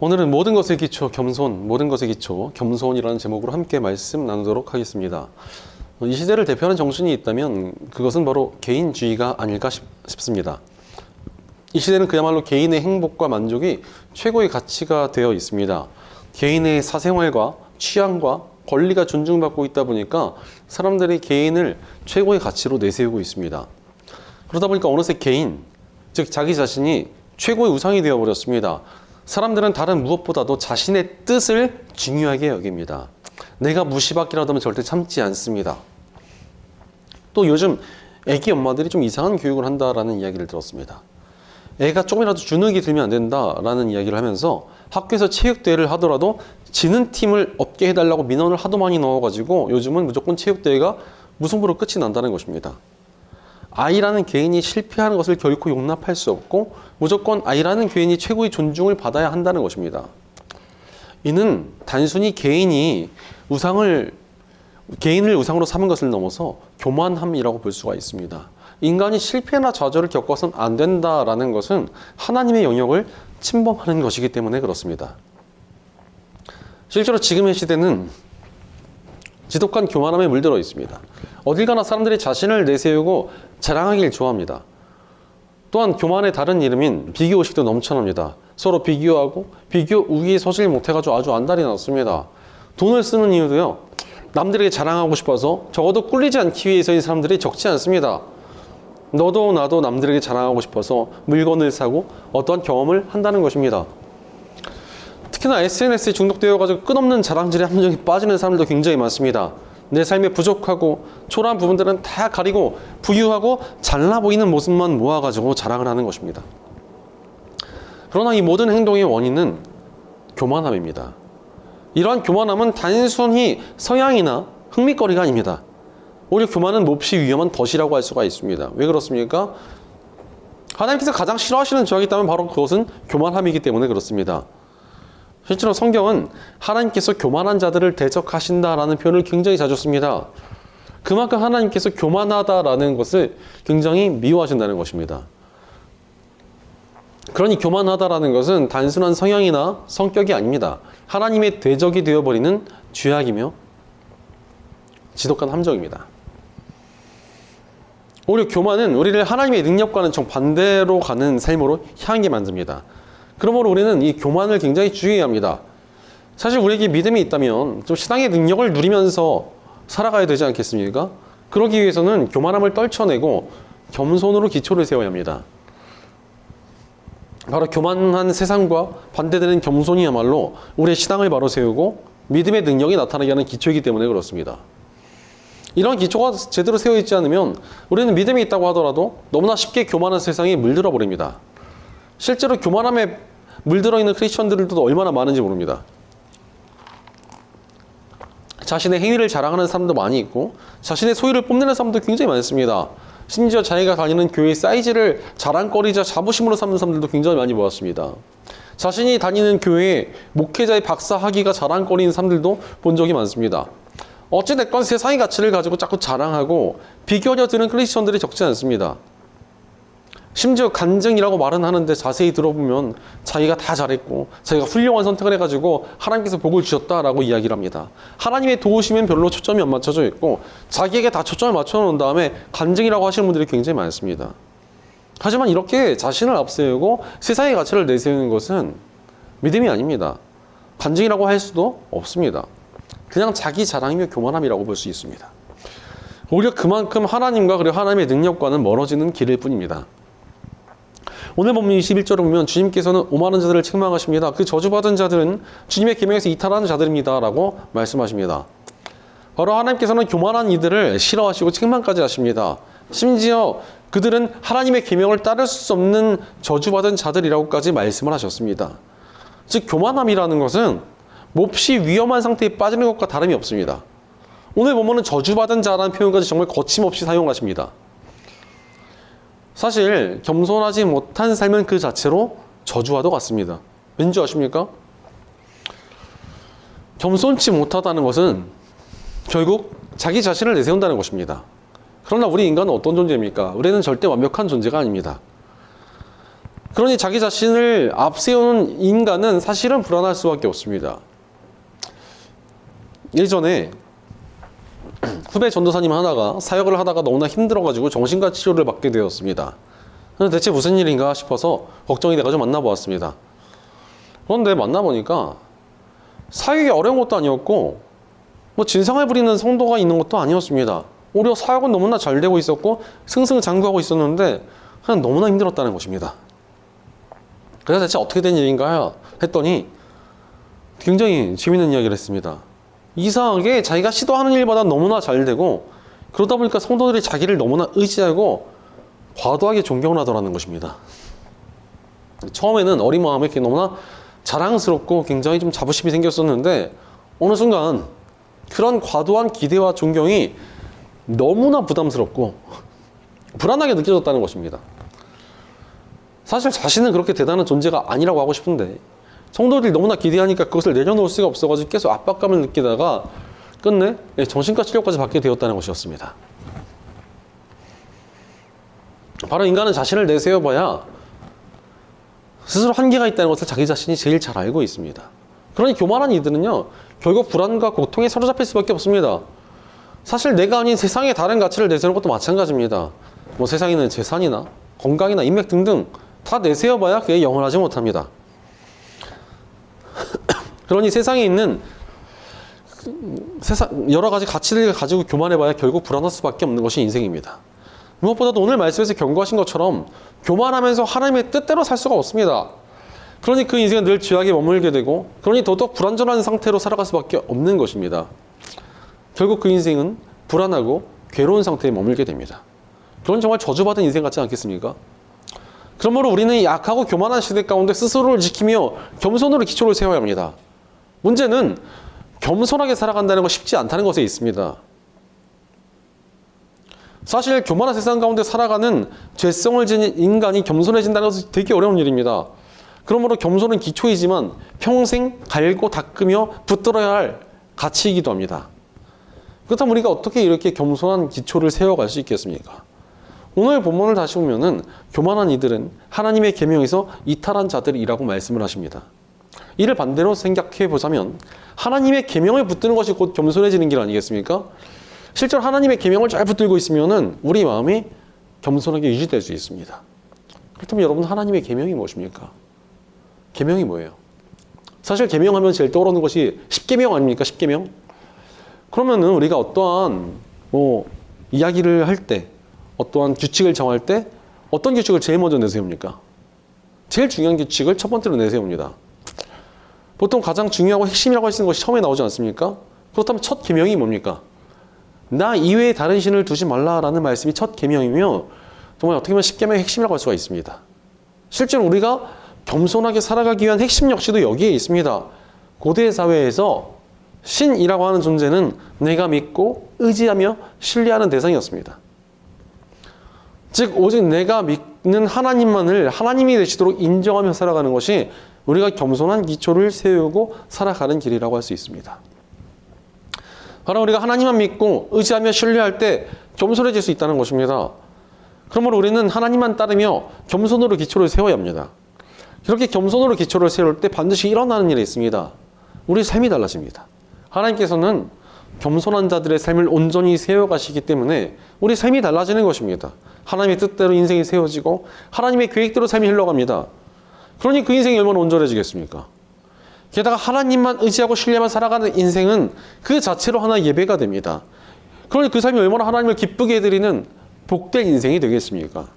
오늘은 모든 것의 기초 겸손, 모든 것의 기초 겸손이라는 제목으로 함께 말씀 나누도록 하겠습니다. 이 시대를 대표하는 정신이 있다면 그것은 바로 개인주의가 아닐까 싶습니다. 이 시대는 그야말로 개인의 행복과 만족이 최고의 가치가 되어 있습니다. 개인의 사생활과 취향과 권리가 존중받고 있다 보니까 사람들이 개인을 최고의 가치로 내세우고 있습니다. 그러다 보니까 어느새 개인, 즉 자기 자신이 최고의 우상이 되어버렸습니다. 사람들은 다른 무엇보다도 자신의 뜻을 중요하게 여깁니다. 내가 무시받기라도 하면 절대 참지 않습니다. 또 요즘 애기 엄마들이 좀 이상한 교육을 한다라는 이야기를 들었습니다. 애가 조금이라도 주눅이 들면 안 된다라는 이야기를 하면서 학교에서 체육대회를 하더라도 지는 팀을 없게 해달라고 민원을 하도 많이 넣어가지고 요즘은 무조건 체육대회가 무승부로 끝이 난다는 것입니다. 아이라는 개인이 실패하는 것을 결코 용납할 수 없고 무조건 아이라는 개인이 최고의 존중을 받아야 한다는 것입니다. 이는 단순히 개인을 우상으로 삼은 것을 넘어서 교만함이라고 볼 수가 있습니다. 인간이 실패나 좌절을 겪어서는 안 된다라는 것은 하나님의 영역을 침범하는 것이기 때문에 그렇습니다. 실제로 지금의 시대는 지독한 교만함에 물들어 있습니다. 어딜 가나 사람들이 자신을 내세우고 자랑하길 좋아합니다. 또한 교만의 다른 이름인 비교의식도 넘쳐납니다. 서로 비교하고 비교 우위에 서질 못해가지고 아주 안달이 났습니다. 돈을 쓰는 이유도요, 남들에게 자랑하고 싶어서 적어도 꿀리지 않기 위해서인 사람들이 적지 않습니다. 너도 나도 남들에게 자랑하고 싶어서 물건을 사고 어떠한 경험을 한다는 것입니다. 특히나 SNS에 중독되어가지고 끝없는 자랑질의 함정에 빠지는 사람들도 굉장히 많습니다. 내 삶에 부족하고 초라한 부분들은 다 가리고 부유하고 잘나 보이는 모습만 모아가지고 자랑을 하는 것입니다. 그러나 이 모든 행동의 원인은 교만함입니다. 이러한 교만함은 단순히 서양이나 흥미거리가 아닙니다. 오히려 교만은 몹시 위험한 덫이라고 할 수가 있습니다. 왜 그렇습니까? 하나님께서 가장 싫어하시는 죄악이 있다면 바로 그것은 교만함이기 때문에 그렇습니다. 실제로 성경은 하나님께서 교만한 자들을 대적하신다라는 표현을 굉장히 자주 씁니다. 그만큼 하나님께서 교만하다라는 것을 굉장히 미워하신다는 것입니다. 그러니 교만하다라는 것은 단순한 성향이나 성격이 아닙니다. 하나님의 대적이 되어버리는 죄악이며 지독한 함정입니다. 오히려 교만은 우리를 하나님의 능력과는 정반대로 가는 삶으로 향하게 만듭니다. 그러므로 우리는 이 교만을 굉장히 주의해야 합니다. 사실 우리에게 믿음이 있다면 좀 신앙의 능력을 누리면서 살아가야 되지 않겠습니까? 그러기 위해서는 교만함을 떨쳐내고 겸손으로 기초를 세워야 합니다. 바로 교만한 세상과 반대되는 겸손이야말로 우리의 신앙을 바로 세우고 믿음의 능력이 나타나게 하는 기초이기 때문에 그렇습니다. 이런 기초가 제대로 세워 있지 않으면 우리는 믿음이 있다고 하더라도 너무나 쉽게 교만한 세상에 물들어 버립니다. 실제로 교만함에 물들어 있는 크리스천들도 얼마나 많은지 모릅니다. 자신의 행위를 자랑하는 사람도 많이 있고 자신의 소유를 뽐내는 사람도 굉장히 많습니다. 심지어 자기가 다니는 교회의 사이즈를 자랑거리자 자부심으로 삼는 사람들도 굉장히 많이 보았습니다. 자신이 다니는 교회에 목회자의 박사 학위가 자랑거리인 사람들도 본 적이 많습니다. 어찌됐건 세상의 가치를 가지고 자꾸 자랑하고 비교하려 드는 크리스천들이 적지 않습니다. 심지어 간증이라고 말은 하는데 자세히 들어보면 자기가 다 잘했고 자기가 훌륭한 선택을 해가지고 하나님께서 복을 주셨다라고 이야기를 합니다. 하나님의 도우심엔 별로 초점이 안 맞춰져 있고 자기에게 다 초점을 맞춰놓은 다음에 간증이라고 하시는 분들이 굉장히 많습니다. 하지만 이렇게 자신을 앞세우고 세상의 가치를 내세우는 것은 믿음이 아닙니다. 간증이라고 할 수도 없습니다. 그냥 자기 자랑이며 교만함이라고 볼 수 있습니다. 오히려 그만큼 하나님과 그리고 하나님의 능력과는 멀어지는 길일 뿐입니다. 오늘 본문 21절을 보면 주님께서는 오만한 자들을 책망하십니다. 그 저주받은 자들은 주님의 계명에서 이탈하는 자들입니다 라고 말씀하십니다. 바로 하나님께서는 교만한 이들을 싫어하시고 책망까지 하십니다. 심지어 그들은 하나님의 계명을 따를 수 없는 저주받은 자들이라고까지 말씀을 하셨습니다. 즉 교만함이라는 것은 몹시 위험한 상태에 빠지는 것과 다름이 없습니다. 오늘 본문은 저주받은 자라는 표현까지 정말 거침없이 사용하십니다. 사실 겸손하지 못한 삶은 그 자체로 저주와도 같습니다. 왠지 아십니까? 겸손치 못하다는 것은 결국 자기 자신을 내세운다는 것입니다. 그러나 우리 인간은 어떤 존재입니까? 우리는 절대 완벽한 존재가 아닙니다. 그러니 자기 자신을 앞세우는 인간은 사실은 불안할 수밖에 없습니다. 예전에 후배 전도사님 하나가 사역을 하다가 너무나 힘들어가지고 정신과 치료를 받게 되었습니다. 대체 무슨 일인가 싶어서 걱정이 돼가지고 만나보았습니다. 그런데 만나보니까 사역이 어려운 것도 아니었고 뭐 진상을 부리는 성도가 있는 것도 아니었습니다. 오히려 사역은 너무나 잘 되고 있었고 승승장구하고 있었는데 그냥 너무나 힘들었다는 것입니다. 그래서 대체 어떻게 된 일인가 했더니 굉장히 재밌는 이야기를 했습니다. 이상하게 자기가 시도하는 일마다 너무나 잘 되고 그러다 보니까 성도들이 자기를 너무나 의지하고 과도하게 존경을 하더라는 것입니다. 처음에는 어린 마음에 이렇게 너무나 자랑스럽고 굉장히 좀 자부심이 생겼었는데 어느 순간 그런 과도한 기대와 존경이 너무나 부담스럽고 불안하게 느껴졌다는 것입니다. 사실 자신은 그렇게 대단한 존재가 아니라고 하고 싶은데 성도들이 너무나 기대하니까 그것을 내려놓을 수가 없어가지고 계속 압박감을 느끼다가 끝내 정신과 치료까지 받게 되었다는 것이었습니다. 바로 인간은 자신을 내세워봐야 스스로 한계가 있다는 것을 자기 자신이 제일 잘 알고 있습니다. 그러니 교만한 이들은요 결국 불안과 고통에 사로잡힐 수밖에 없습니다. 사실 내가 아닌 세상의 다른 가치를 내세우는 것도 마찬가지입니다. 뭐 세상에 있는 재산이나 건강이나 인맥 등등 다 내세워봐야 그게 영원하지 못합니다. 그러니 세상에 있는 여러 가지 가치를 가지고 교만해봐야 결국 불안할 수밖에 없는 것이 인생입니다. 무엇보다도 오늘 말씀에서 경고하신 것처럼 교만하면서 하나님의 뜻대로 살 수가 없습니다. 그러니 그 인생은 늘 죄악에 머물게 되고 그러니 더더욱 불안전한 상태로 살아갈 수밖에 없는 것입니다. 결국 그 인생은 불안하고 괴로운 상태에 머물게 됩니다. 그건 정말 저주받은 인생 같지 않겠습니까? 그러므로 우리는 약하고 교만한 시대 가운데 스스로를 지키며 겸손으로 기초를 세워야 합니다. 문제는 겸손하게 살아간다는 건 쉽지 않다는 것에 있습니다. 사실 교만한 세상 가운데 살아가는 죄성을 지닌 인간이 겸손해진다는 것은 되게 어려운 일입니다. 그러므로 겸손은 기초이지만 평생 갈고 닦으며 붙들어야 할 가치이기도 합니다. 그렇다면 우리가 어떻게 이렇게 겸손한 기초를 세워갈 수 있겠습니까? 오늘 본문을 다시 보면은 교만한 이들은 하나님의 계명에서 이탈한 자들이라고 말씀을 하십니다. 이를 반대로 생각해 보자면 하나님의 계명을 붙드는 것이 곧 겸손해지는 길 아니겠습니까? 실제로 하나님의 계명을 잘 붙들고 있으면은 우리 마음이 겸손하게 유지될 수 있습니다. 그렇다면 여러분 하나님의 계명이 무엇입니까? 계명이 뭐예요? 사실 계명하면 제일 떠오르는 것이 십계명 아닙니까? 십계명? 그러면은 우리가 어떠한 이야기를 할 때, 어떠한 규칙을 정할 때 어떤 규칙을 제일 먼저 내세웁니까? 제일 중요한 규칙을 첫 번째로 내세웁니다. 보통 가장 중요하고 핵심이라고 할 수 있는 것이 처음에 나오지 않습니까? 그렇다면 첫 계명이 뭡니까? 나 이외에 다른 신을 두지 말라라는 말씀이 첫 계명이며 정말 어떻게 보면 십계명의 핵심이라고 할 수가 있습니다. 실제로 우리가 겸손하게 살아가기 위한 핵심 역시도 여기에 있습니다. 고대 사회에서 신이라고 하는 존재는 내가 믿고 의지하며 신뢰하는 대상이었습니다. 즉 오직 내가 믿는 하나님만을 하나님이 되시도록 인정하며 살아가는 것이 우리가 겸손한 기초를 세우고 살아가는 길이라고 할 수 있습니다. 바로 우리가 하나님만 믿고 의지하며 신뢰할 때 겸손해질 수 있다는 것입니다. 그러므로 우리는 하나님만 따르며 겸손으로 기초를 세워야 합니다. 이렇게 겸손으로 기초를 세울 때 반드시 일어나는 일이 있습니다. 우리 삶이 달라집니다. 하나님께서는 겸손한 자들의 삶을 온전히 세워가시기 때문에 우리 삶이 달라지는 것입니다. 하나님의 뜻대로 인생이 세워지고 하나님의 계획대로 삶이 흘러갑니다. 그러니 그 인생이 얼마나 온전해지겠습니까? 게다가 하나님만 의지하고 신뢰만 살아가는 인생은 그 자체로 하나의 예배가 됩니다. 그러니 그 삶이 얼마나 하나님을 기쁘게 해드리는 복된 인생이 되겠습니까?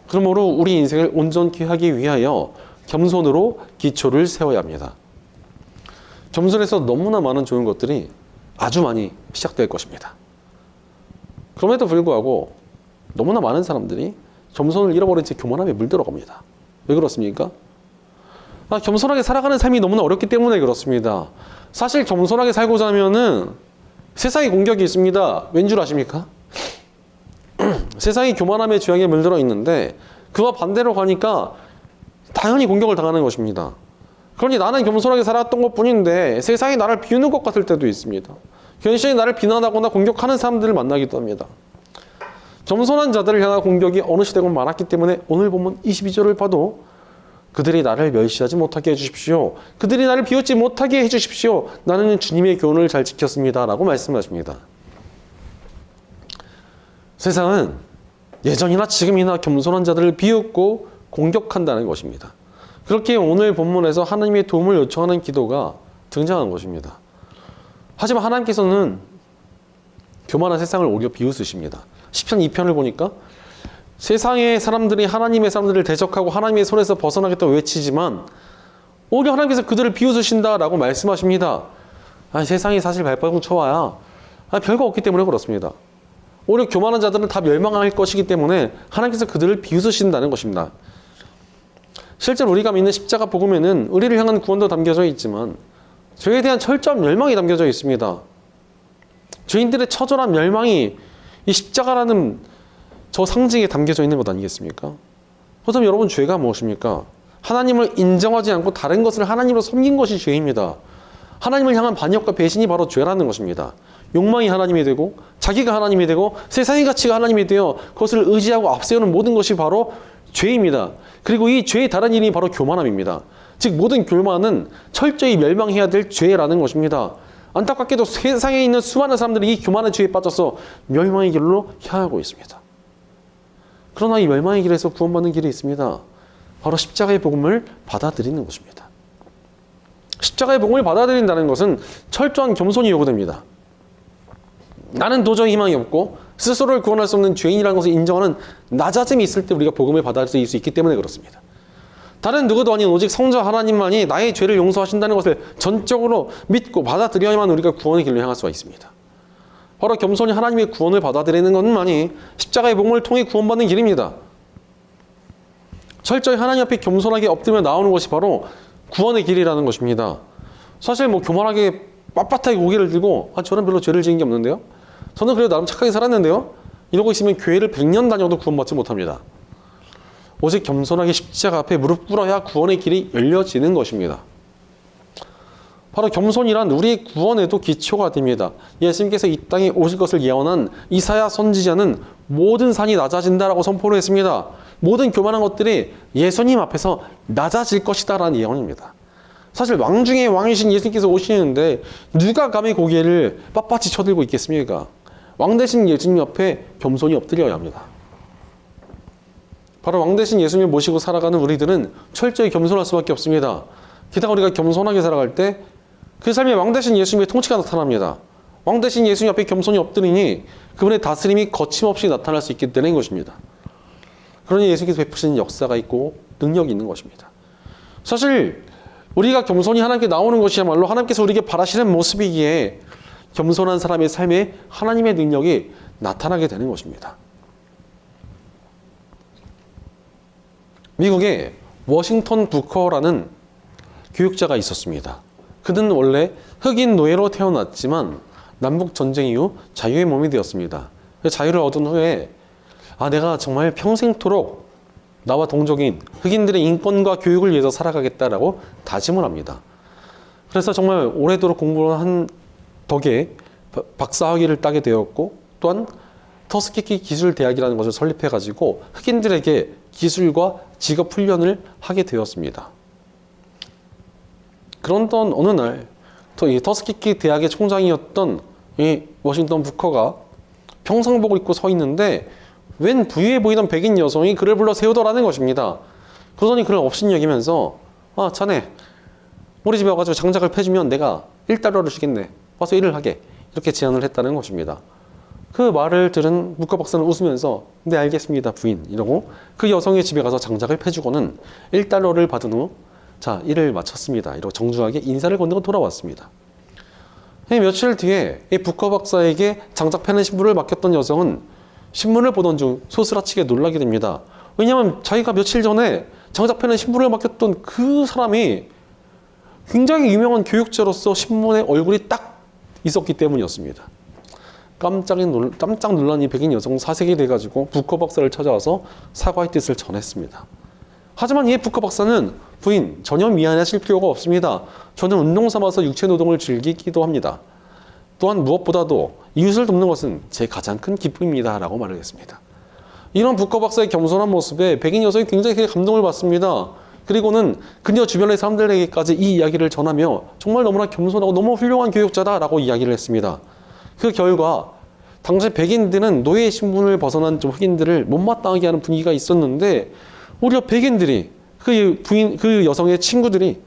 그러므로 우리 인생을 온전케 하기 위하여 겸손으로 기초를 세워야 합니다. 겸손해서 너무나 많은 좋은 것들이 아주 많이 시작될 것입니다. 그럼에도 불구하고 너무나 많은 사람들이 겸손을 잃어버린 채 교만함에 물들어갑니다. 왜 그렇습니까? 겸손하게 살아가는 삶이 너무나 어렵기 때문에 그렇습니다. 사실 겸손하게 살고자 하면은 세상에 공격이 있습니다. 왠 줄 아십니까? 세상이 교만함의 죄악에 물들어 있는데 그와 반대로 가니까 당연히 공격을 당하는 것입니다. 그러니 나는 겸손하게 살았던 것 뿐인데 세상이 나를 비우는 것 같을 때도 있습니다. 괜시리 나를 비난하거나 공격하는 사람들을 만나기도 합니다. 겸손한 자들을 향한 공격이 어느 시대건 많았기 때문에 오늘 보면 22절을 봐도 그들이 나를 멸시하지 못하게 해주십시오. 그들이 나를 비웃지 못하게 해주십시오. 나는 주님의 교훈을 잘 지켰습니다. 라고 말씀하십니다. 세상은 예전이나 지금이나 겸손한 자들을 비웃고 공격한다는 것입니다. 그렇게 오늘 본문에서 하나님의 도움을 요청하는 기도가 등장한 것입니다. 하지만 하나님께서는 교만한 세상을 오히려 비웃으십니다. 시편 2편을 보니까 세상의 사람들이 하나님의 사람들을 대적하고 하나님의 손에서 벗어나겠다고 외치지만 오히려 하나님께서 그들을 비웃으신다라고 말씀하십니다. 세상이 사실 발버둥 쳐와야 별거 없기 때문에 그렇습니다. 오히려 교만한 자들은 다 멸망할 것이기 때문에 하나님께서 그들을 비웃으신다는 것입니다. 실제로 우리가 믿는 십자가 복음에는 의리를 향한 구원도 담겨져 있지만 죄에 대한 철저한 멸망이 담겨져 있습니다. 죄인들의 처절한 멸망이 이 십자가라는 저 상징에 담겨져 있는 것 아니겠습니까? 그렇다면 여러분, 죄가 무엇입니까? 하나님을 인정하지 않고 다른 것을 하나님으로 섬긴 것이 죄입니다. 하나님을 향한 반역과 배신이 바로 죄라는 것입니다. 욕망이 하나님이 되고 자기가 하나님이 되고 세상의 가치가 하나님이 되어 그것을 의지하고 앞세우는 모든 것이 바로 죄입니다. 그리고 이 죄의 다른 이름이 바로 교만함입니다. 즉 모든 교만은 철저히 멸망해야 될 죄라는 것입니다. 안타깝게도 세상에 있는 수많은 사람들이 이 교만의 죄에 빠져서 멸망의 길로 향하고 있습니다. 그러나 이 멸망의 길에서 구원받는 길이 있습니다. 바로 십자가의 복음을 받아들이는 것입니다. 십자가의 복음을 받아들인다는 것은 철저한 겸손이 요구됩니다. 나는 도저히 희망이 없고 스스로를 구원할 수 없는 죄인이라는 것을 인정하는 낮아짐이 있을 때 우리가 복음을 받아들일 수 있기 때문에 그렇습니다. 다른 누구도 아닌 오직 성자 하나님만이 나의 죄를 용서하신다는 것을 전적으로 믿고 받아들여야만 우리가 구원의 길로 향할 수가 있습니다. 바로 겸손히 하나님의 구원을 받아들이는 것만이 십자가의 복음을 통해 구원받는 길입니다. 철저히 하나님 앞에 겸손하게 엎드려 나오는 것이 바로 구원의 길이라는 것입니다. 사실 교만하게 빳빳하게 고개를 들고 저는 별로 죄를 지은 게 없는데요, 저는 그래도 나름 착하게 살았는데요, 이러고 있으면 교회를 100년 다녀도 구원받지 못합니다. 오직 겸손하게 십자가 앞에 무릎 꿇어야 구원의 길이 열려지는 것입니다. 바로 겸손이란 우리의 구원에도 기초가 됩니다. 예수님께서 이 땅에 오실 것을 예언한 이사야 선지자는 모든 산이 낮아진다라고 선포를 했습니다. 모든 교만한 것들이 예수님 앞에서 낮아질 것이다 라는 예언입니다. 사실 왕 중에 왕이신 예수님께서 오시는데 누가 감히 고개를 빳빳이 쳐들고 있겠습니까? 왕 대신 예수님 옆에 겸손히 엎드려야 합니다. 바로 왕 대신 예수님을 모시고 살아가는 우리들은 철저히 겸손할 수밖에 없습니다. 게다가 우리가 겸손하게 살아갈 때 그 삶에 왕 대신 예수님의 통치가 나타납니다. 왕 대신 예수님 앞에 겸손히 엎드리니 그분의 다스림이 거침없이 나타날 수 있게 되는 것입니다. 그러니 예수님께서 베푸시는 역사가 있고 능력이 있는 것입니다. 사실 우리가 겸손히 하나님께 나오는 것이야말로 하나님께서 우리에게 바라시는 모습이기에 겸손한 사람의 삶에 하나님의 능력이 나타나게 되는 것입니다. 미국에 워싱턴 부커라는 교육자가 있었습니다. 그는 원래 흑인 노예로 태어났지만 남북 전쟁 이후 자유의 몸이 되었습니다. 자유를 얻은 후에 내가 정말 평생토록 나와 동족인 흑인들의 인권과 교육을 위해서 살아가겠다라고 다짐을 합니다. 그래서 정말 오래도록 공부를 한 덕에 박사학위를 따게 되었고, 또한 터스키키 기술대학이라는 것을 설립해가지고 흑인들에게 기술과 직업 훈련을 하게 되었습니다. 그런던 어느 날 이 터스키키 대학의 총장이었던 이 워싱턴 부커가 평상복을 입고 서 있는데 웬 부유해 보이던 백인 여성이 그를 불러 세우더라는 것입니다. 그러더니 그를 업신여기면서 자네 우리 집에 와가지고 장작을 패주면 내가 1달러를 주겠네, 와서 일을 하게, 이렇게 제안을 했다는 것입니다. 그 말을 들은 부커 박사는 웃으면서 네 알겠습니다 부인, 이러고 그 여성의 집에 가서 장작을 패주고는 1달러를 받은 후 일을 마쳤습니다. 이러고 정중하게 인사를 건네고 돌아왔습니다. 며칠 뒤에 이 부커 박사에게 장작 패는 신분을 맡겼던 여성은 신문을 보던 중 소스라치게 놀라게 됩니다. 왜냐하면 자기가 며칠 전에 장작 패는 신분을 맡겼던 그 사람이 굉장히 유명한 교육자로서 신문에 얼굴이 딱 있었기 때문이었습니다. 깜짝 놀란 이 백인 여성은 사색이 돼가지고 부커 박사를 찾아와서 사과의 뜻을 전했습니다. 하지만 이 부커 박사는 부인, 전혀 미안하실 필요가 없습니다. 저는 운동 삼아서 육체 노동을 즐기기도 합니다. 또한 무엇보다도 이웃을 돕는 것은 제 가장 큰 기쁨입니다 라고 말을 했습니다. 이런 부커 박사의 겸손한 모습에 백인 여성이 굉장히 감동을 받습니다. 그리고는 그녀 주변의 사람들에게까지 이 이야기를 전하며 정말 너무나 겸손하고 너무 훌륭한 교육자다라고 이야기를 했습니다. 그 결과 당시 백인들은 노예 신분을 벗어난 좀 흑인들을 못마땅하게 하는 분위기가 있었는데 오히려 백인들이 그 여성의 친구들이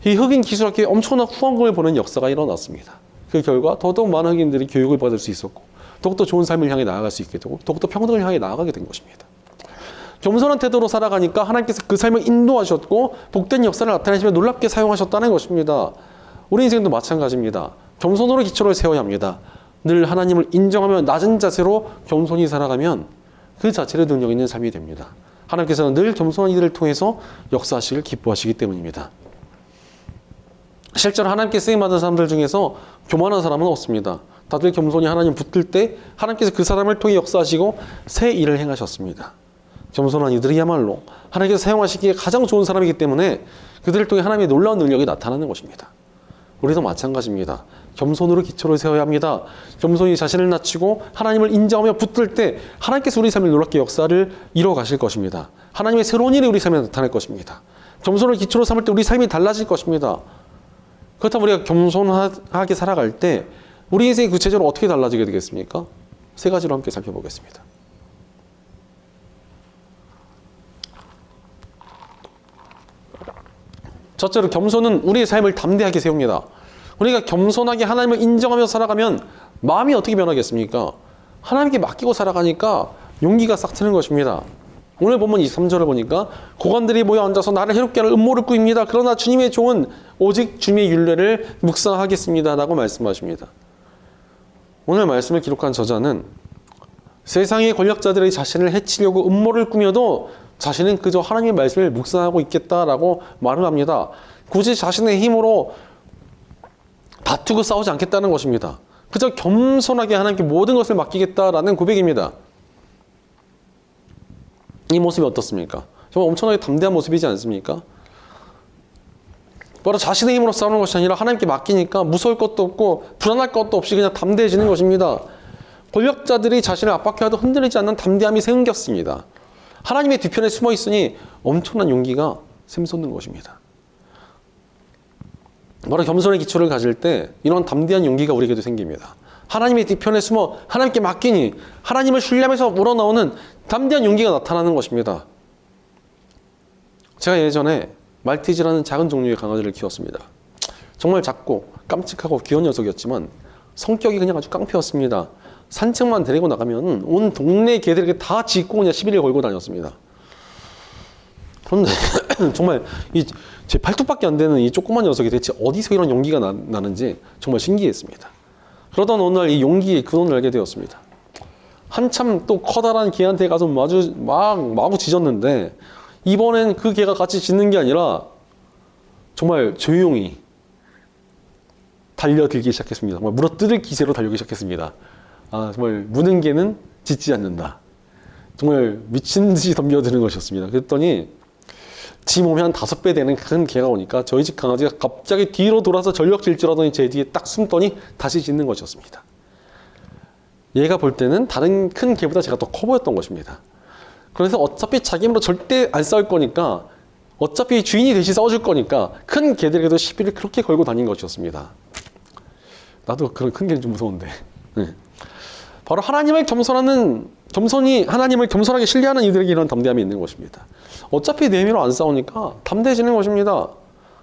이 흑인 기술학교에 엄청난 후원금을 보낸 역사가 일어났습니다. 그 결과 더더욱 많은 흑인들이 교육을 받을 수 있었고 더욱더 좋은 삶을 향해 나아갈 수 있게 되고 더욱더 평등을 향해 나아가게 된 것입니다. 겸손한 태도로 살아가니까 하나님께서 그 삶을 인도하셨고 복된 역사를 나타내시며 놀랍게 사용하셨다는 것입니다. 우리 인생도 마찬가지입니다. 겸손으로 기초를 세워야 합니다. 늘 하나님을 인정하며 낮은 자세로 겸손히 살아가면 그 자체로 능력 있는 삶이 됩니다. 하나님께서는 늘 겸손한 이들을 통해서 역사하시길 기뻐하시기 때문입니다. 실제로 하나님께 쓰임받은 사람들 중에서 교만한 사람은 없습니다. 다들 겸손히 하나님 붙들 때 하나님께서 그 사람을 통해 역사하시고 새 일을 행하셨습니다. 겸손한 이들이야말로 하나님께서 사용하시기에 가장 좋은 사람이기 때문에 그들을 통해 하나님의 놀라운 능력이 나타나는 것입니다. 우리도 마찬가지입니다. 겸손으로 기초를 세워야 합니다. 겸손히 자신을 낮추고 하나님을 인정하며 붙들 때 하나님께서 우리 삶에 놀랍게 역사를 이루어 가실 것입니다. 하나님의 새로운 일이 우리 삶에 나타날 것입니다. 겸손을 기초로 삼을 때 우리 삶이 달라질 것입니다. 그렇다면 우리가 겸손하게 살아갈 때 우리 인생이 구체적으로 어떻게 달라지게 되겠습니까? 세 가지로 함께 살펴보겠습니다. 첫째로 겸손은 우리의 삶을 담대하게 세웁니다. 우리가 겸손하게 하나님을 인정하며 살아가면 마음이 어떻게 변하겠습니까? 하나님께 맡기고 살아가니까 용기가 싹 트는 것입니다. 오늘 본문 23절을 보니까 고관들이 모여 앉아서 나를 해롭게 하는 음모를 꾸입니다. 그러나 주님의 종은 오직 주님의 율례를 묵상하겠습니다 라고 말씀하십니다. 오늘 말씀을 기록한 저자는 세상의 권력자들이 자신을 해치려고 음모를 꾸며도 자신은 그저 하나님의 말씀을 묵상하고 있겠다라고 말을 합니다. 굳이 자신의 힘으로 다투고 싸우지 않겠다는 것입니다. 그저 겸손하게 하나님께 모든 것을 맡기겠다라는 고백입니다. 이 모습이 어떻습니까? 정말 엄청나게 담대한 모습이지 않습니까? 바로 자신의 힘으로 싸우는 것이 아니라 하나님께 맡기니까 무서울 것도 없고 불안할 것도 없이 그냥 담대해지는 것입니다. 권력자들이 자신을 압박해와도 흔들리지 않는 담대함이 생겼습니다. 하나님의 뒤편에 숨어 있으니 엄청난 용기가 샘솟는 것입니다. 바로 겸손의 기초를 가질 때 이런 담대한 용기가 우리에게도 생깁니다. 하나님의 뒤편에 숨어 하나님께 맡기니 하나님을 신뢰하면서 우러나오는 담대한 용기가 나타나는 것입니다. 제가 예전에 말티즈라는 작은 종류의 강아지를 키웠습니다. 정말 작고 깜찍하고 귀여운 녀석이었지만 성격이 그냥 아주 깡패였습니다. 산책만 데리고 나가면 온 동네 개들에게 다 짖고 그냥 시비를 걸고 다녔습니다. 그런데 정말 제 팔뚝밖에 안 되는 이 조그만 녀석이 대체 어디서 이런 용기가 나는지 정말 신기했습니다. 그러던 어느 날 이 용기의 근원을 알게 되었습니다. 한참 또 커다란 개한테 가서 마구 짖었는데 이번엔 그 개가 같이 짖는 게 아니라 정말 조용히 달려들기 시작했습니다. 정말 물어뜯을 기세로 달리기 시작했습니다. 아, 정말 무는 개는 짖지 않는다. 정말 미친 듯이 덤벼드는 것이었습니다. 그랬더니 지 몸이 한 5배 되는 큰 개가 오니까 저희 집 강아지가 갑자기 뒤로 돌아서 전력 질주하더니 제 뒤에 딱 숨더니 다시 짖는 것이었습니다. 얘가 볼 때는 다른 큰 개보다 제가 더 커 보였던 것입니다. 그래서 어차피 자기 힘으로 절대 안 싸울 거니까 어차피 주인이 대신 싸워줄 거니까 큰 개들에게도 시비를 그렇게 걸고 다닌 것이었습니다. 나도 그런 큰 개는 좀 무서운데. 네. 바로 하나님을 하나님을 겸손하게 신뢰하는 이들에게 이런 담대함이 있는 것입니다. 어차피 내 힘으로 안 싸우니까 담대해지는 것입니다.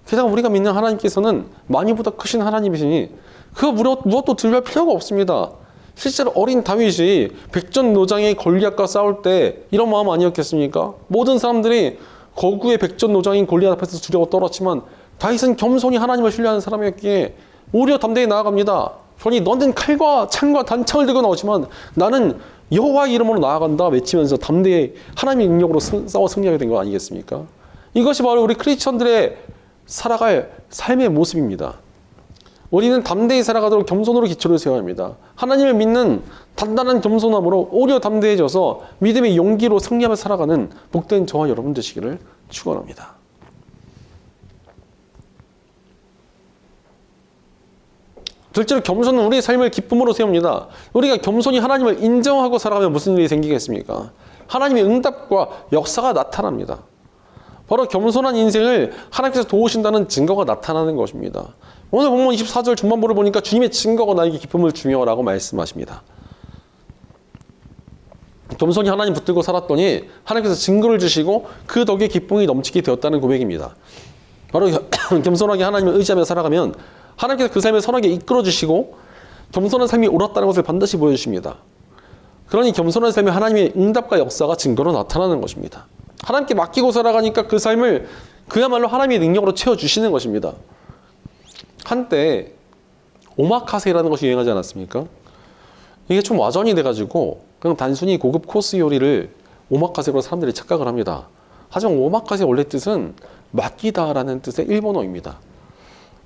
게다가 우리가 믿는 하나님께서는 많이보다 크신 하나님이시니 그 무엇도 두려워할 필요가 없습니다. 실제로 어린 다윗이 백전노장의 골리앗과 싸울 때 이런 마음 아니었겠습니까? 모든 사람들이 거구의 백전노장인 골리앗 앞에서 두려워 떨었지만 다윗은 겸손히 하나님을 신뢰하는 사람이었기에 오히려 담대히 나아갑니다. 그러니 너는 칼과 창과 단창을 들고 나오지만 나는 여호와의 이름으로 나아간다 외치면서 담대히 하나님의 능력으로 싸워 승리하게 된 거 아니겠습니까? 이것이 바로 우리 크리스천들의 살아갈 삶의 모습입니다. 우리는 담대히 살아가도록 겸손으로 기초를 세워야 합니다. 하나님을 믿는 단단한 겸손함으로 오히려 담대해져서 믿음의 용기로 승리하며 살아가는 복된 저와 여러분 되시기를 축원합니다. 둘째로 겸손은 우리의 삶을 기쁨으로 세웁니다. 우리가 겸손히 하나님을 인정하고 살아가면 무슨 일이 생기겠습니까? 하나님의 응답과 역사가 나타납니다. 바로 겸손한 인생을 하나님께서 도우신다는 증거가 나타나는 것입니다. 오늘 본문 24절 중반부를 보니까 주님의 증거가 나에게 기쁨을 주며라고 말씀하십니다. 겸손히 하나님 붙들고 살았더니 하나님께서 증거를 주시고 그 덕에 기쁨이 넘치게 되었다는 고백입니다. 바로 겸손하게 하나님을 의지하며 살아가면 하나님께서 그 삶을 선하게 이끌어 주시고 겸손한 삶이 옳았다는 것을 반드시 보여주십니다. 그러니 겸손한 삶이 하나님의 응답과 역사가 증거로 나타나는 것입니다. 하나님께 맡기고 살아가니까 그 삶을 그야말로 하나님의 능력으로 채워주시는 것입니다. 한때 오마카세라는 것이 유행하지 않았습니까? 이게 좀 와전이 돼가지고 그냥 단순히 고급 코스 요리를 오마카세로 사람들이 착각을 합니다. 하지만 오마카세 원래 뜻은 맡기다라는 뜻의 일본어입니다.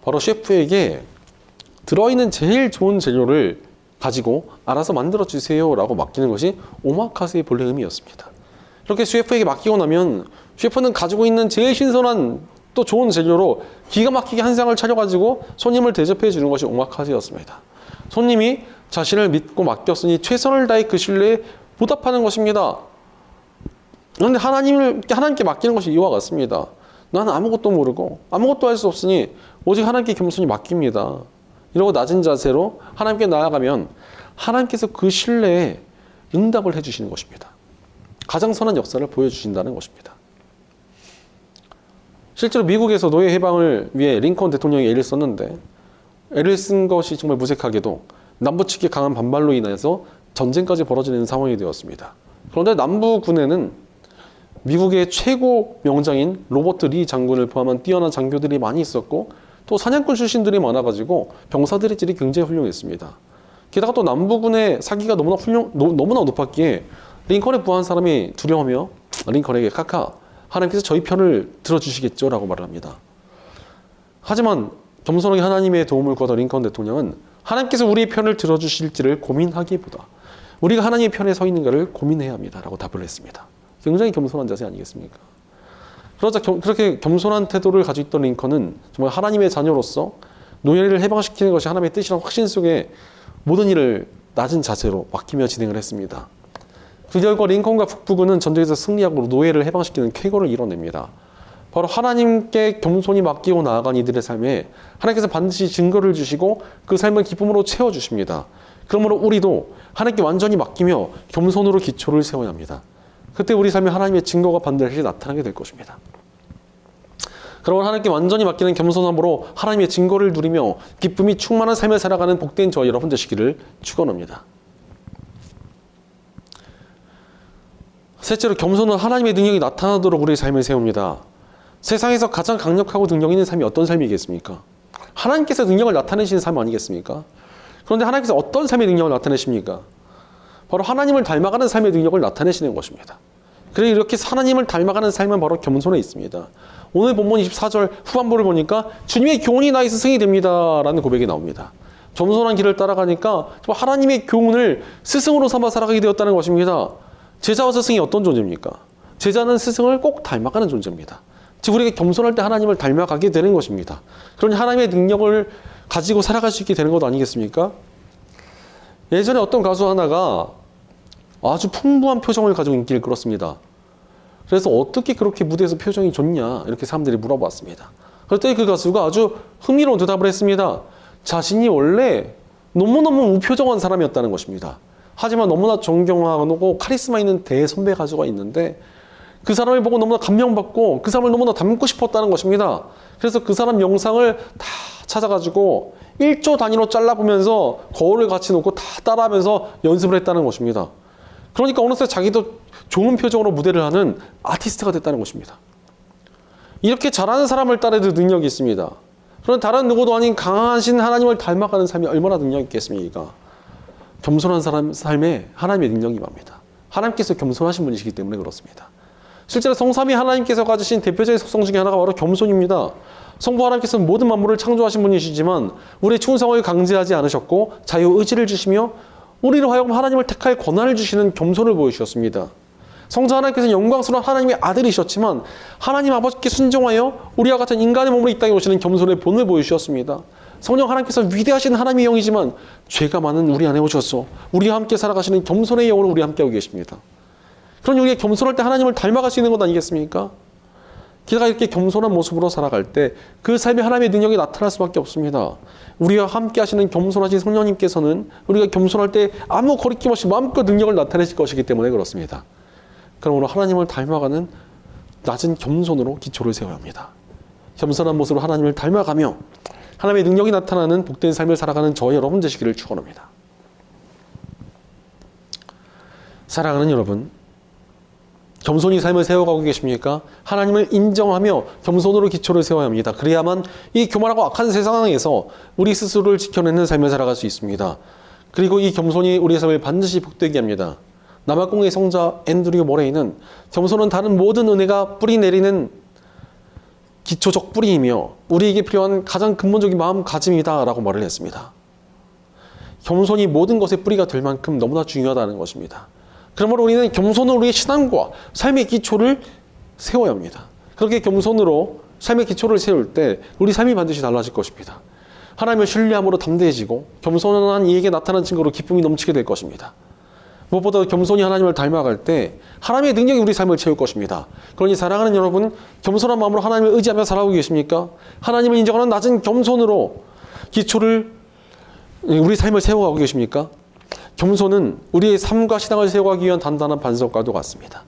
바로 셰프에게 들어있는 제일 좋은 재료를 가지고 알아서 만들어주세요 라고 맡기는 것이 오마카세의 본래 의미였습니다. 이렇게 셰프에게 맡기고 나면 셰프는 가지고 있는 제일 신선한 또 좋은 재료로 기가 막히게 한 상을 차려가지고 손님을 대접해 주는 것이 오마카세였습니다. 손님이 자신을 믿고 맡겼으니 최선을 다해 그 신뢰에 보답하는 것입니다. 그런데 하나님께 맡기는 것이 이와 같습니다. 나는 아무것도 모르고 아무것도 할 수 없으니 오직 하나님께 겸손히 맡깁니다. 이러고 낮은 자세로 하나님께 나아가면 하나님께서 그 신뢰에 응답을 해주시는 것입니다. 가장 선한 역사를 보여주신다는 것입니다. 실제로 미국에서 노예 해방을 위해 링컨 대통령이 애를 썼는데 애를 쓴 것이 정말 무색하게도 남부 측의 강한 반발로 인해서 전쟁까지 벌어지는 상황이 되었습니다. 그런데 남부군에는 미국의 최고 명장인 로버트 리 장군을 포함한 뛰어난 장교들이 많이 있었고 또 사냥꾼 출신들이 많아가지고 병사들의 질이 굉장히 훌륭했습니다. 게다가 또 남부군의 사기가 너무나 높았기에 링컨에 부한 사람이 두려워하며 링컨에게 카카 하나님께서 저희 편을 들어주시겠죠 라고 말을 합니다. 하지만 겸손하게 하나님의 도움을 구하던 링컨 대통령은 하나님께서 우리의 편을 들어주실지를 고민하기보다 우리가 하나님의 편에 서 있는가를 고민해야 합니다 라고 답을 했습니다. 굉장히 겸손한 자세 아니겠습니까? 그러자 그렇게 겸손한 태도를 가지고 있던 링컨은 정말 하나님의 자녀로서 노예를 해방시키는 것이 하나님의 뜻이라는 확신 속에 모든 일을 낮은 자세로 맡기며 진행을 했습니다. 그 결과 링컨과 북부군은 전쟁에서 승리하고 노예를 해방시키는 쾌거를 이뤄냅니다. 바로 하나님께 겸손히 맡기고 나아간 이들의 삶에 하나님께서 반드시 증거를 주시고 그 삶을 기쁨으로 채워주십니다. 그러므로 우리도 하나님께 완전히 맡기며 겸손으로 기초를 세워야 합니다. 그때 우리 삶에 하나님의 증거가 반드시 나타나게 될 것입니다. 그러므로 하나님께 완전히 맡기는 겸손함으로 하나님의 증거를 누리며 기쁨이 충만한 삶을 살아가는 복된 저와 여러분 되시기를 축원합니다. 셋째로 겸손은 하나님의 능력이 나타나도록 우리의 삶을 세웁니다. 세상에서 가장 강력하고 능력 있는 삶이 어떤 삶이겠습니까? 하나님께서 능력을 나타내시는 삶 아니겠습니까? 그런데 하나님께서 어떤 삶의 능력을 나타내십니까? 바로 하나님을 닮아가는 삶의 능력을 나타내시는 것입니다. 그래서 이렇게 하나님을 닮아가는 삶은 바로 겸손에 있습니다. 오늘 본문 24절 후반부를 보니까 주님의 교훈이 나의 스승이 됩니다 라는 고백이 나옵니다. 겸손한 길을 따라가니까 하나님의 교훈을 스승으로 삼아 살아가게 되었다는 것입니다. 제자와 스승이 어떤 존재입니까? 제자는 스승을 꼭 닮아가는 존재입니다. 즉 우리가 겸손할 때 하나님을 닮아가게 되는 것입니다. 그러니 하나님의 능력을 가지고 살아갈 수 있게 되는 것 아니겠습니까? 예전에 어떤 가수 하나가 아주 풍부한 표정을 가지고 인기를 끌었습니다. 그래서 어떻게 그렇게 무대에서 표정이 좋냐 이렇게 사람들이 물어봤습니다. 그랬더니 그 가수가 아주 흥미로운 대답을 했습니다. 자신이 원래 너무너무 무표정한 사람이었다는 것입니다. 하지만 너무나 존경하고 카리스마 있는 대선배 가수가 있는데 그 사람을 보고 너무나 감명받고 그 사람을 너무나 닮고 싶었다는 것입니다. 그래서 그 사람 영상을 다 찾아가지고 1초 단위로 잘라보면서 거울을 같이 놓고 다 따라하면서 연습을 했다는 것입니다. 그러니까 어느새 자기도 좋은 표정으로 무대를 하는 아티스트가 됐다는 것입니다. 이렇게 잘하는 사람을 따라도 능력이 있습니다. 그런데 다른 누구도 아닌 강하신 하나님을 닮아가는 삶이 얼마나 능력이 있겠습니까? 겸손한 사람 삶에 하나님의 능력이 임합니다. 하나님께서 겸손하신 분이시기 때문에 그렇습니다. 실제로 성삼위 하나님께서 가지신 대표적인 속성 중에 하나가 바로 겸손입니다. 성부 하나님께서는 모든 만물을 창조하신 분이시지만 우리의 충성을 강제하지 않으셨고 자유의지를 주시며 우리로 하여금 하나님을 택할 권한을 주시는 겸손을 보여주셨습니다. 성자 하나님께서는 영광스러운 하나님의 아들이셨지만 하나님 아버지께 순종하여 우리와 같은 인간의 몸으로 이 땅에 오시는 겸손의 본을 보여주셨습니다. 성령 하나님께서 위대하신 하나님의 영이지만 죄가 많은 우리 안에 오셔서 우리와 함께 살아가시는 겸손의 영으로 우리와 함께하고 계십니다. 그러니 우리가 겸손할 때 하나님을 닮아갈 수 있는 것 아니겠습니까? 게다가 이렇게 겸손한 모습으로 살아갈 때 그 삶에 하나님의 능력이 나타날 수밖에 없습니다. 우리와 함께 하시는 겸손하신 성령님께서는 우리가 겸손할 때 아무 거리낌 없이 마음껏 능력을 나타내실 것이기 때문에 그렇습니다. 그러므로 하나님을 닮아가는 낮은 겸손으로 기초를 세워야 합니다. 겸손한 모습으로 하나님을 닮아가며 하나님의 능력이 나타나는 복된 삶을 살아가는 저와 여러분 되시기를 축원합니다. 사랑하는 여러분, 겸손히 삶을 세워가고 계십니까? 하나님을 인정하며 겸손으로 기초를 세워야 합니다. 그래야만 이 교만하고 악한 세상에서 우리 스스로를 지켜내는 삶을 살아갈 수 있습니다. 그리고 이 겸손이 우리의 삶을 반드시 복되게 합니다. 남아공의 성자 앤드류 모레이는 겸손은 다른 모든 은혜가 뿌리 내리는 기초적 뿌리이며 우리에게 필요한 가장 근본적인 마음가짐이다 라고 말을 했습니다. 겸손이 모든 것의 뿌리가 될 만큼 너무나 중요하다는 것입니다. 그러므로 우리는 겸손으로 우리의 신앙과 삶의 기초를 세워야 합니다. 그렇게 겸손으로 삶의 기초를 세울 때 우리 삶이 반드시 달라질 것입니다. 하나님을 신뢰함으로 담대해지고 겸손한 이에게 나타난 증거로 기쁨이 넘치게 될 것입니다. 무엇보다 겸손히 하나님을 닮아갈 때 하나님의 능력이 우리 삶을 채울 것입니다. 그러니 사랑하는 여러분, 겸손한 마음으로 하나님을 의지하며 살아오고 계십니까? 하나님을 인정하는 낮은 겸손으로 기초를 우리 삶을 세워가고 계십니까? 겸손은 우리의 삶과 신앙을 세워가기 위한 단단한 반석과도 같습니다.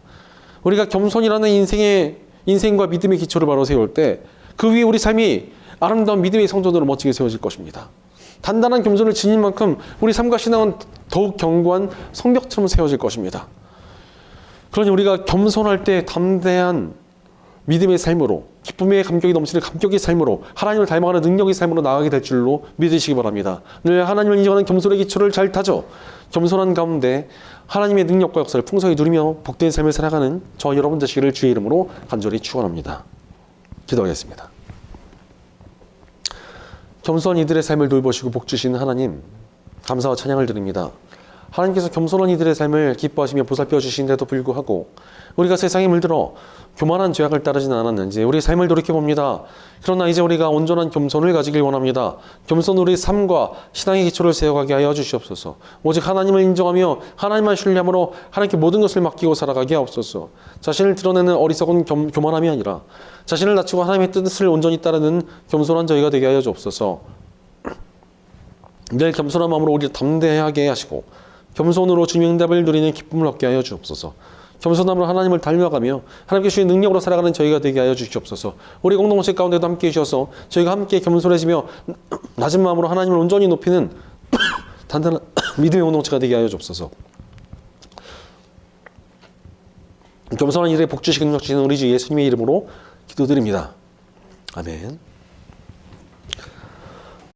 우리가 겸손이라는 인생과 믿음의 기초를 바로 세울 때 그 위에 우리 삶이 아름다운 믿음의 성전으로 멋지게 세워질 것입니다. 단단한 겸손을 지닌 만큼 우리 삶과 신앙은 더욱 견고한 성벽처럼 세워질 것입니다. 그러니 우리가 겸손할 때 담대한 믿음의 삶으로, 기쁨의 감격이 넘치는 감격의 삶으로, 하나님을 닮아가는 능력의 삶으로 나아가게 될 줄로 믿으시기 바랍니다. 늘 하나님을 인정하는 겸손의 기초를 잘 타죠. 겸손한 가운데 하나님의 능력과 역사를 풍성히 누리며 복된 삶을 살아가는 저 여러분 되시기를 주의 이름으로 간절히 축원합니다. 기도하겠습니다. 겸손한 이들의 삶을 돌보시고 복 주시는 하나님, 감사와 찬양을 드립니다. 하나님께서 겸손한 이들의 삶을 기뻐하시며 보살펴 주시는데도 불구하고 우리가 세상에 물들어 교만한 죄악을 따르지는 않았는지 우리 삶을 돌이켜봅니다. 그러나 이제 우리가 온전한 겸손을 가지길 원합니다. 겸손으로 우리 삶과 신앙의 기초를 세워가게 하여 주시옵소서. 오직 하나님을 인정하며 하나님만 신뢰함으로 하나님께 모든 것을 맡기고 살아가게 하옵소서. 자신을 드러내는 어리석은 교만함이 아니라 자신을 낮추고 하나님의 뜻을 온전히 따르는 겸손한 저희가 되게 하여 주옵소서. 늘 겸손한 마음으로 우리를 담대하게 하시고 겸손으로 주님의 응답을 누리는 기쁨을 얻게 하여 주옵소서. 겸손함으로 하나님을 닮아가며 하나님께 주신 능력으로 살아가는 저희가 되게 하여 주시옵소서. 우리 공동체 가운데도 함께 해주셔서 저희가 함께 겸손해지며 낮은 마음으로 하나님을 온전히 높이는 단단한 믿음의 공동체가 되게 하여 주옵소서. 겸손한 일에 복 주시고 능력 주시는 우리 주 예수님의 이름으로 기도드립니다. 아멘.